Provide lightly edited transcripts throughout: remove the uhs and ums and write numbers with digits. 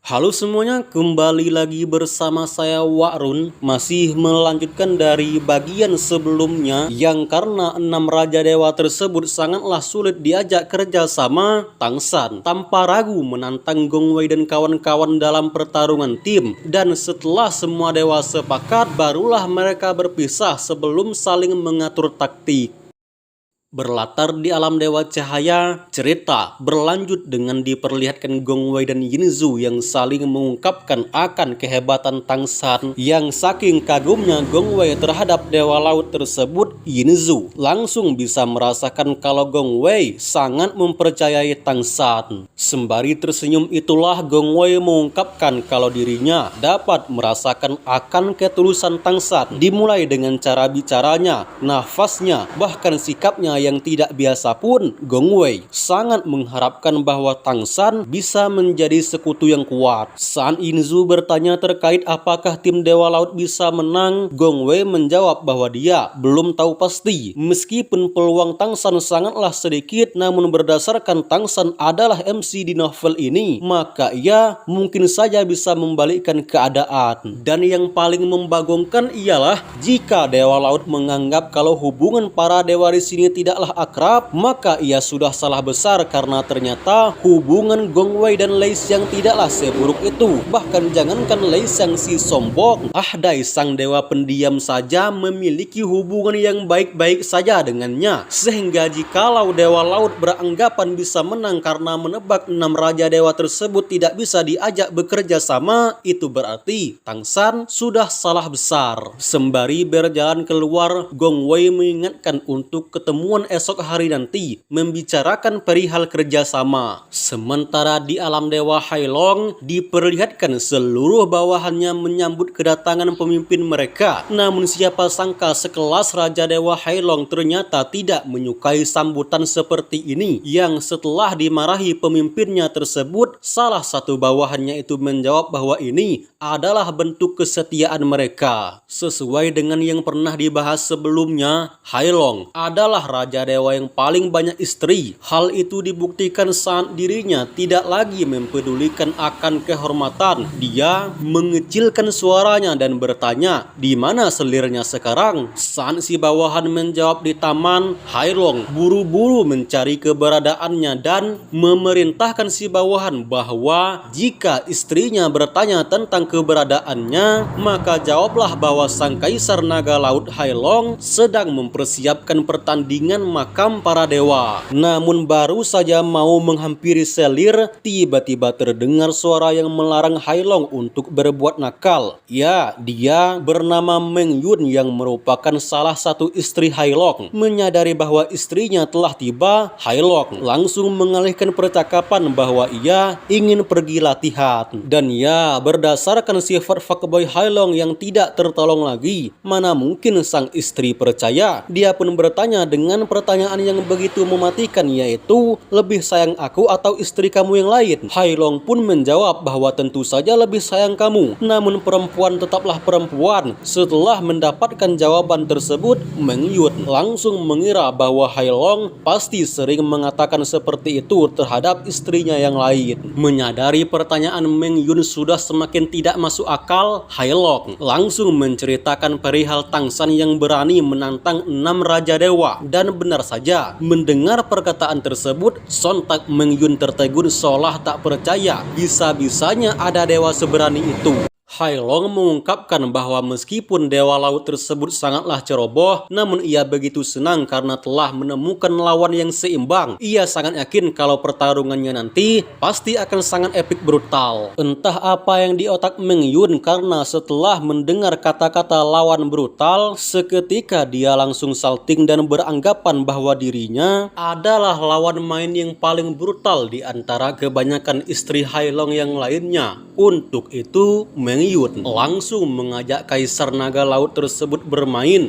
Halo semuanya, kembali lagi bersama saya Wakrun. Masih melanjutkan dari bagian sebelumnya yang karena 6 Raja Dewa tersebut sangatlah sulit diajak kerja sama, Tang San tanpa ragu menantang Gong Wei dan kawan-kawan dalam pertarungan tim. Dan setelah semua dewa sepakat, barulah mereka berpisah sebelum saling mengatur taktik. Berlatar di alam Dewa Cahaya, cerita berlanjut dengan diperlihatkan Gong Wei dan Yin Zhu yang saling mengungkapkan akan kehebatan Tang San. Yang saking kagumnya Gong Wei terhadap Dewa Laut tersebut, Yin Zhu langsung bisa merasakan kalau Gong Wei sangat mempercayai Tang San. Sembari tersenyum itulah Gong Wei mengungkapkan kalau dirinya dapat merasakan akan ketulusan Tang San. Dimulai dengan cara bicaranya, nafasnya, bahkan sikapnya yang tidak biasa pun, Gong Wei sangat mengharapkan bahwa Tang San bisa menjadi sekutu yang kuat. Saat Yin Zhu bertanya terkait apakah tim Dewa Laut bisa menang, Gong Wei menjawab bahwa dia belum tahu pasti. Meskipun peluang Tang San sangatlah sedikit, namun berdasarkan Tang San adalah MC di novel ini, maka ia mungkin saja bisa membalikkan keadaan. Dan yang paling membagongkan ialah jika Dewa Laut menganggap kalau hubungan para dewa di sini tidaklah akrab, maka ia sudah salah besar karena ternyata hubungan Gong Wei dan Lei Xiang tidaklah seburuk itu. Bahkan jangankan Lei Xiang si sombong, Dai sang dewa pendiam saja memiliki hubungan yang baik-baik saja dengannya. Sehingga jikalau Dewa Laut beranggapan bisa menang karena menebak 6 Raja Dewa tersebut tidak bisa diajak bekerja sama, itu berarti Tang San sudah salah besar. Sembari berjalan keluar, Gong Wei mengingatkan untuk ketemuan esok hari nanti membicarakan perihal kerjasama. Sementara di alam Dewa Hailong diperlihatkan seluruh bawahannya menyambut kedatangan pemimpin mereka. Namun siapa sangka sekelas Raja Dewa Hailong ternyata tidak menyukai sambutan seperti ini. Yang setelah dimarahi pemimpinnya tersebut, salah satu bawahannya itu menjawab bahwa ini adalah bentuk kesetiaan mereka. Sesuai dengan yang pernah dibahas sebelumnya, Hailong adalah Raja Dewa yang paling banyak istri. Hal itu dibuktikan saat dirinya tidak lagi mempedulikan akan kehormatan. Dia mengecilkan suaranya dan bertanya, di mana selirnya sekarang? Saat si bawahan menjawab di taman, Hailong buru-buru mencari keberadaannya dan memerintahkan si bawahan bahwa jika istrinya bertanya tentang keberadaannya, maka jawablah bahwa sang kaisar naga laut Hailong sedang mempersiapkan pertandingan makam para dewa. Namun baru saja mau menghampiri selir, tiba-tiba terdengar suara yang melarang Hailong untuk berbuat nakal. Ya, dia bernama Meng Yun yang merupakan salah satu istri Hailong. Menyadari bahwa istrinya telah tiba, Hailong langsung mengalihkan percakapan bahwa ia ingin pergi latihan. Dan ya, berdasarkan sifat fuckboy Hailong yang tidak tertolong lagi, mana mungkin sang istri percaya. Dia pun bertanya dengan pertanyaan yang begitu mematikan, yaitu lebih sayang aku atau istri kamu yang lain? Hailong pun menjawab bahwa tentu saja lebih sayang kamu, namun perempuan tetaplah perempuan. Setelah mendapatkan jawaban tersebut, Meng Yun langsung mengira bahwa Hailong pasti sering mengatakan seperti itu terhadap istrinya yang lain. Menyadari pertanyaan Meng Yun sudah semakin tidak masuk akal, Hailong langsung menceritakan perihal Tang San yang berani menantang 6 Raja Dewa. Dan benar saja, mendengar perkataan tersebut, sontak Meng Yun tertegun seolah tak percaya bisa-bisanya ada dewa seberani itu. Hailong mengungkapkan bahwa meskipun Dewa Laut tersebut sangatlah ceroboh, namun ia begitu senang karena telah menemukan lawan yang seimbang. Ia sangat yakin kalau pertarungannya nanti pasti akan sangat epik brutal. Entah apa yang di otak Meng Yun, karena setelah mendengar kata-kata lawan brutal, seketika dia langsung salting dan beranggapan bahwa dirinya adalah lawan main yang paling brutal di antara kebanyakan istri Hailong yang lainnya. Untuk itu, Meng Yun langsung mengajak Kaisar Naga Laut tersebut bermain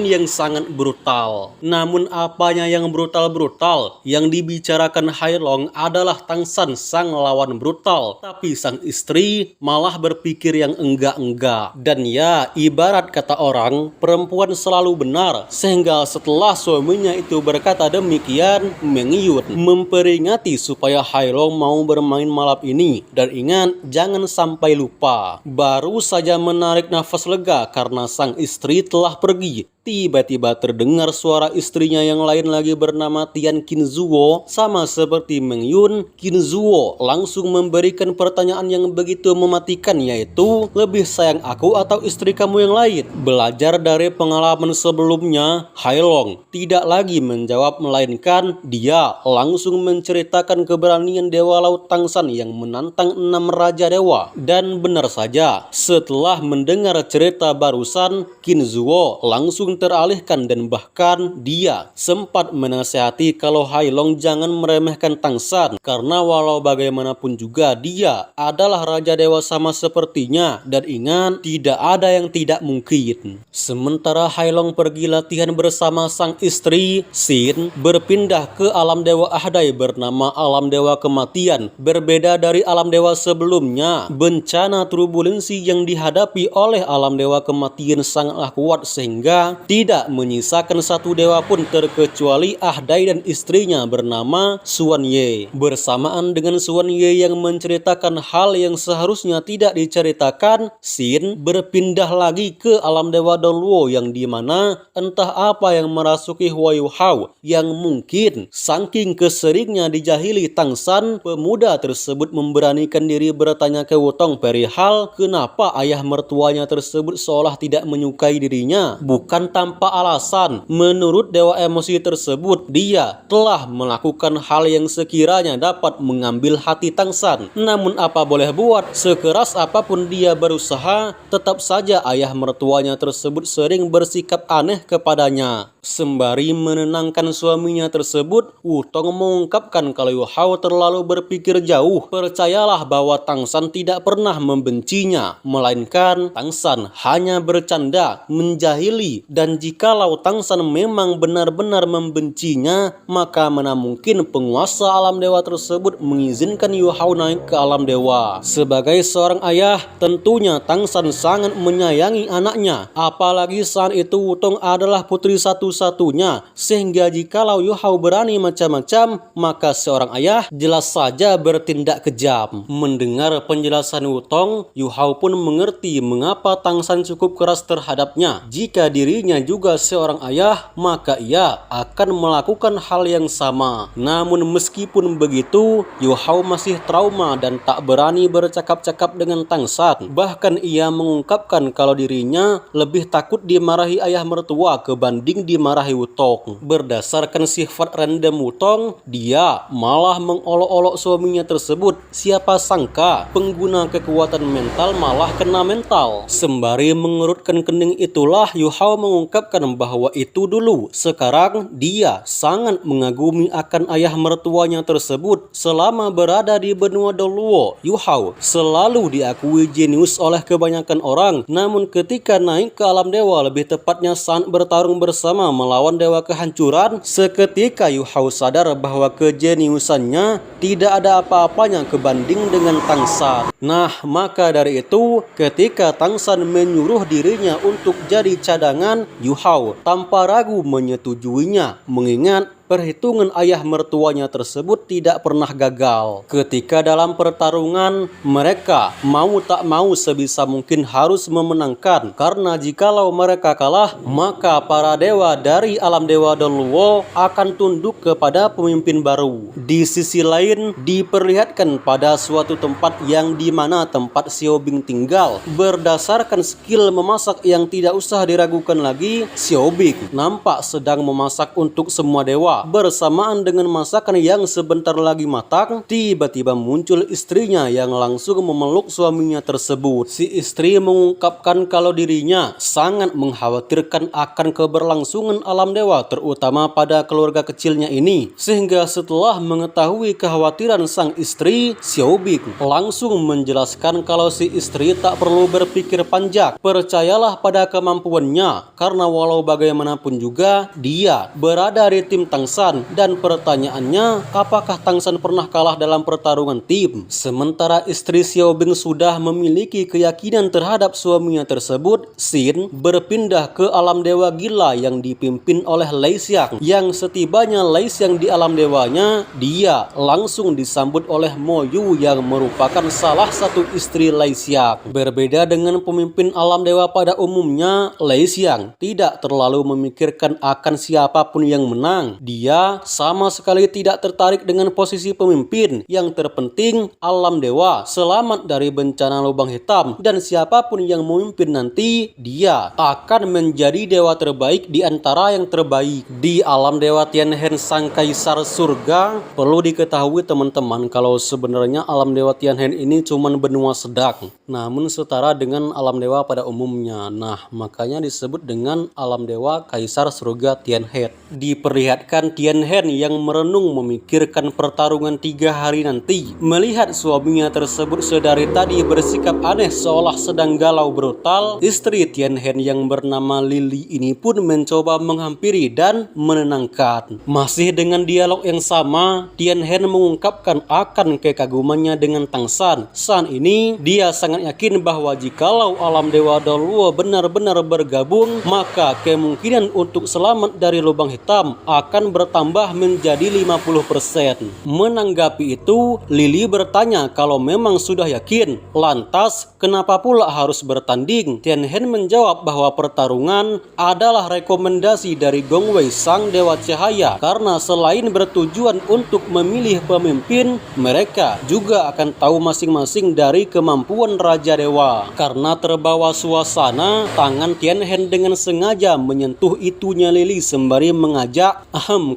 yang sangat brutal. Namun apanya yang brutal-brutal? Yang dibicarakan Hailong adalah Tang San, sang lawan brutal. Tapi sang istri malah berpikir yang enggak-enggak. Dan ya, ibarat kata orang, perempuan selalu benar. Sehingga setelah suaminya itu berkata demikian, Meng Yun memperingati supaya Hailong mau bermain malam ini. Dan ingat, jangan sampai lupa. Baru saja menarik nafas lega karena sang istri telah pergi, tiba-tiba terdengar suara istrinya yang lain lagi bernama Tian Qinzuo. Sama seperti Meng Yun, Qinzuo langsung memberikan pertanyaan yang begitu mematikan, yaitu lebih sayang aku atau istri kamu yang lain? Belajar dari pengalaman sebelumnya, Hailong tidak lagi menjawab, melainkan dia langsung menceritakan keberanian Dewa Laut Tangsan yang menantang 6 Raja Dewa. Dan benar saja, setelah mendengar cerita barusan, Qinzuo langsung teralihkan dan bahkan dia sempat menasihati kalau Hailong jangan meremehkan Tangsan, karena walau bagaimanapun juga dia adalah Raja Dewa sama sepertinya, dan ingat, tidak ada yang tidak mungkin. Sementara Hailong pergi latihan bersama sang istri, Xin berpindah ke alam dewa Ahdai bernama alam dewa kematian. Berbeda dari alam dewa sebelumnya, bencana turbulensi yang dihadapi oleh alam dewa kematian sangatlah kuat sehingga tidak menyisakan satu dewa pun terkecuali Ahdai dan istrinya bernama Xuan Ye. Bersamaan dengan Xuan Ye yang menceritakan hal yang seharusnya tidak diceritakan, Xin berpindah lagi ke alam dewa Donluo yang dimana entah apa yang merasuki Huayu Hao, yang mungkin saking keseringnya dijahili Tangsan, pemuda tersebut memberanikan diri bertanya ke Wutong perihal kenapa ayah mertuanya tersebut seolah tidak menyukai dirinya. Bukan tanpa alasan, menurut dewa emosi tersebut, dia telah melakukan hal yang sekiranya dapat mengambil hati Tangsan. Namun apa boleh buat, sekeras apapun dia berusaha, tetap saja ayah mertuanya tersebut sering bersikap aneh kepadanya. Sembari menenangkan suaminya tersebut, Wutong mengungkapkan kalau Yu Hao terlalu berpikir jauh. Percayalah bahwa Tangsan tidak pernah membencinya, melainkan Tangsan hanya bercanda, menjahili, dan jikalau Tangsan memang benar-benar membencinya, maka mana mungkin penguasa alam dewa tersebut mengizinkan Yu Hao naik ke alam dewa. Sebagai seorang ayah, tentunya Tangsan sangat menyayangi anaknya, apalagi saat itu Wutong adalah putri satu-satunya, sehingga jikalau Yu Hao berani macam-macam, maka seorang ayah jelas saja bertindak kejam. Mendengar penjelasan Wutong, Yu Hao pun mengerti mengapa Tangsan cukup keras terhadapnya. Jika dirinya juga seorang ayah, maka ia akan melakukan hal yang sama. Namun meskipun begitu, Yu Hao masih trauma dan tak berani bercakap-cakap dengan Tangsan. Bahkan ia mengungkapkan kalau dirinya lebih takut dimarahi ayah mertua kebanding dimarahi Wutong. Berdasarkan sifat random Wutong, dia malah mengolok-olok suaminya tersebut. Siapa sangka pengguna kekuatan mental malah kena mental. Sembari mengerutkan kening itulah Yu Hao mengungkapkan bahwa itu dulu, sekarang dia sangat mengagumi akan ayah mertuanya tersebut. Selama berada di benua Donluo, Yu Hao selalu diakui jenius oleh kebanyakan orang. Namun ketika naik ke alam dewa, lebih tepatnya saat bertarung bersama melawan dewa kehancuran, seketika Yu Hao sadar bahwa kejeniusannya tidak ada apa-apanya kebanding dengan Tangsan. Nah, maka dari itu, ketika Tangsan menyuruh dirinya untuk jadi cadangan, Yu Hao tanpa ragu menyetujuinya, mengingat perhitungan ayah mertuanya tersebut tidak pernah gagal. Ketika dalam pertarungan, mereka mau tak mau sebisa mungkin harus memenangkan, karena jikalau mereka kalah, maka para dewa dari alam dewa Donluo akan tunduk kepada pemimpin baru. Di sisi lain, diperlihatkan pada suatu tempat yang dimana tempat Xiao Bing tinggal. Berdasarkan skill memasak yang tidak usah diragukan lagi, Xiao Bing nampak sedang memasak untuk semua dewa. Bersamaan dengan masakan yang sebentar lagi matang, tiba-tiba muncul istrinya yang langsung memeluk suaminya tersebut. Si istri mengungkapkan kalau dirinya sangat mengkhawatirkan akan keberlangsungan alam dewa, terutama pada keluarga kecilnya ini. Sehingga setelah mengetahui kekhawatiran sang istri, Xiao Bing langsung menjelaskan kalau si istri tak perlu berpikir panjang. Percayalah pada kemampuannya, karena walau bagaimanapun juga dia berada di tim Tangsan Tangsan. Dan pertanyaannya, apakah Tangsan pernah kalah dalam pertarungan tim? Sementara istri Xiao Bing sudah memiliki keyakinan terhadap suaminya tersebut, Xin berpindah ke alam dewa gila yang dipimpin oleh Lei Xiang. Yang setibanya Lei Xiang di alam dewanya, dia langsung disambut oleh Mo Yu yang merupakan salah satu istri Lei Xiang. Berbeda dengan pemimpin alam dewa pada umumnya, Lei Xiang tidak terlalu memikirkan akan siapapun yang menang. Dia sama sekali tidak tertarik dengan posisi pemimpin. Yang terpenting alam dewa selamat dari bencana lubang hitam, dan siapapun yang memimpin nanti, dia akan menjadi dewa terbaik di antara yang terbaik. Di alam dewa Tianhen sang kaisar surga, perlu diketahui teman-teman kalau sebenarnya alam dewa Tianhen ini cuma benua sedang, namun setara dengan alam dewa pada umumnya. Nah, makanya disebut dengan alam dewa kaisar surga Tianhen. Diperlihatkan Tianhen yang merenung memikirkan pertarungan 3 hari nanti. Melihat suaminya tersebut sedari tadi bersikap aneh seolah sedang galau brutal, istri Tianhen yang bernama Lily ini pun mencoba menghampiri dan menenangkan. Masih dengan dialog yang sama, Tianhen mengungkapkan akan kekagumannya dengan Tangsan. Saat ini, dia sangat yakin bahwa jikalau alam dewa Daoluo benar-benar bergabung, maka kemungkinan untuk selamat dari lubang hitam akan bertambah menjadi 50%. Menanggapi itu, Lily bertanya kalau memang sudah yakin, lantas kenapa pula harus bertanding? Tianhen menjawab bahwa pertarungan adalah rekomendasi dari Gong Wei sang dewa cahaya, karena selain bertujuan untuk memilih pemimpin, mereka juga akan tahu masing-masing dari kemampuan Raja Dewa. Karena terbawa suasana, tangan Tianhen dengan sengaja menyentuh itunya Lily sembari mengajak,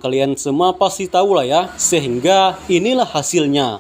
kalian semua pasti tahu lah ya, sehingga inilah hasilnya.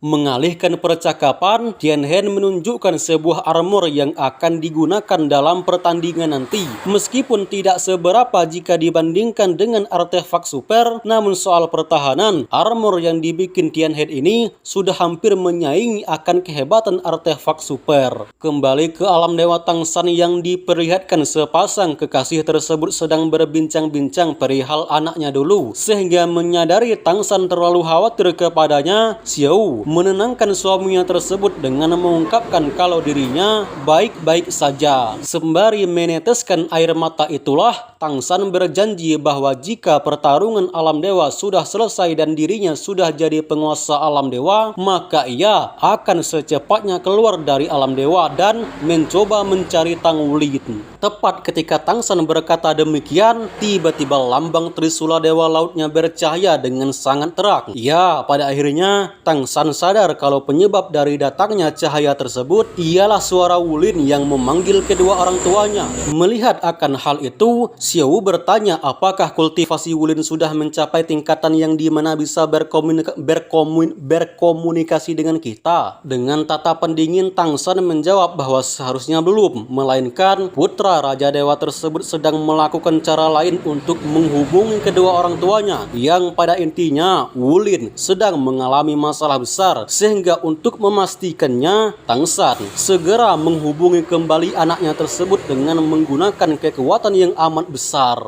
Mengalihkan percakapan, Tianhen menunjukkan sebuah armor yang akan digunakan dalam pertandingan nanti. Meskipun tidak seberapa jika dibandingkan dengan artefak super, namun soal pertahanan, armor yang dibikin Tianhen ini sudah hampir menyaingi akan kehebatan artefak super. Kembali ke alam dewa Tangsan yang diperlihatkan sepasang kekasih tersebut sedang berbincang-bincang perihal anaknya dulu, sehingga menyadari Tangsan terlalu khawatir kepadanya. Xiao menenangkan suaminya tersebut dengan mengungkapkan kalau dirinya baik-baik saja. Sembari meneteskan air mata itulah, Tangsan berjanji bahwa jika pertarungan alam dewa sudah selesai dan dirinya sudah jadi penguasa alam dewa, maka ia akan secepatnya keluar dari alam dewa dan mencoba mencari Tang Wulin. Tepat ketika Tangsan berkata demikian, tiba-tiba lambang Trisula Dewa Lautnya bercahaya dengan sangat terang. Ya, pada akhirnya Tangsan sadar kalau penyebab dari datangnya cahaya tersebut ialah suara Wulin yang memanggil kedua orang tuanya. Melihat akan hal itu, Xiao bertanya apakah kultivasi Wulin sudah mencapai tingkatan yang dimana bisa berkomunikasi dengan kita. Dengan tatapan dingin, Tangsan menjawab bahwa seharusnya belum, melainkan putra Raja Dewa tersebut sedang melakukan cara lain untuk menghubungi kedua orang tuanya, yang pada intinya Wulin sedang mengalami masalah besar. Sehingga untuk memastikannya, Tangsan segera menghubungi kembali anaknya tersebut dengan menggunakan kekuatan yang amat besar.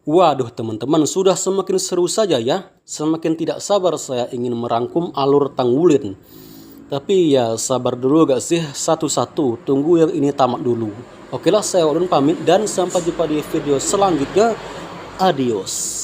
Waduh teman-teman, sudah semakin seru saja ya. Semakin tidak sabar saya ingin merangkum alur Tang Wulin. Tapi ya sabar dulu gak sih, satu-satu, tunggu yang ini tamat dulu. Oke lah, saya ulun pamit dan sampai jumpa di video selanjutnya. Adios.